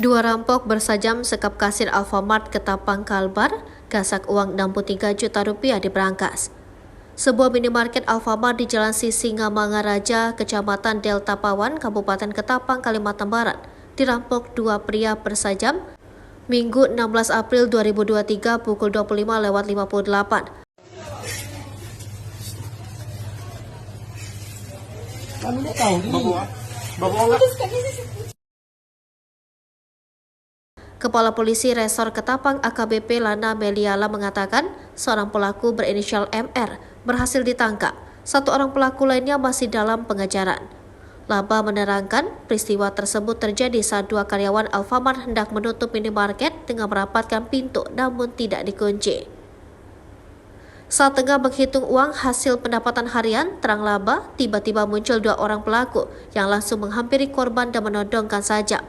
Dua rampok bersajam sekap kasir Alfamart Ketapang Kalbar, gasak uang 63 juta rupiah di Brankas. Sebuah minimarket Alfamart di Jalan Sisingamangaraja, Kecamatan Delta Pawan, Kabupaten Ketapang, Kalimantan Barat, dirampok dua pria bersajam Minggu 16 April 2023 pukul 25:58. Kepala Polisi Resor Ketapang AKBP Lana Meliala mengatakan seorang pelaku berinisial MR berhasil ditangkap. Satu orang pelaku lainnya masih dalam pengejaran. Laba menerangkan peristiwa tersebut terjadi saat dua karyawan Alfamart hendak menutup minimarket dengan merapatkan pintu namun tidak dikunci. Saat tengah menghitung uang hasil pendapatan harian terang laba, tiba-tiba muncul dua orang pelaku yang langsung menghampiri korban dan menodongkan sajam.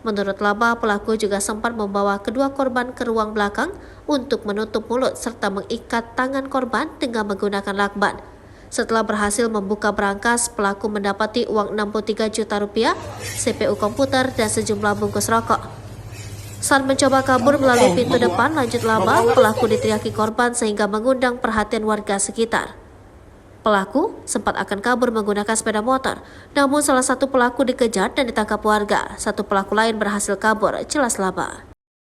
Menurut Laba, pelaku juga sempat membawa kedua korban ke ruang belakang untuk menutup mulut serta mengikat tangan korban dengan menggunakan lakban. Setelah berhasil membuka brankas, pelaku mendapati uang 63 juta rupiah, CPU komputer, dan sejumlah bungkus rokok. Saat mencoba kabur melalui pintu depan, lanjut Laba, pelaku diteriaki korban sehingga mengundang perhatian warga sekitar. Pelaku sempat akan kabur menggunakan sepeda motor, namun salah satu pelaku dikejar dan ditangkap warga. Satu pelaku lain berhasil kabur, jelas Laba.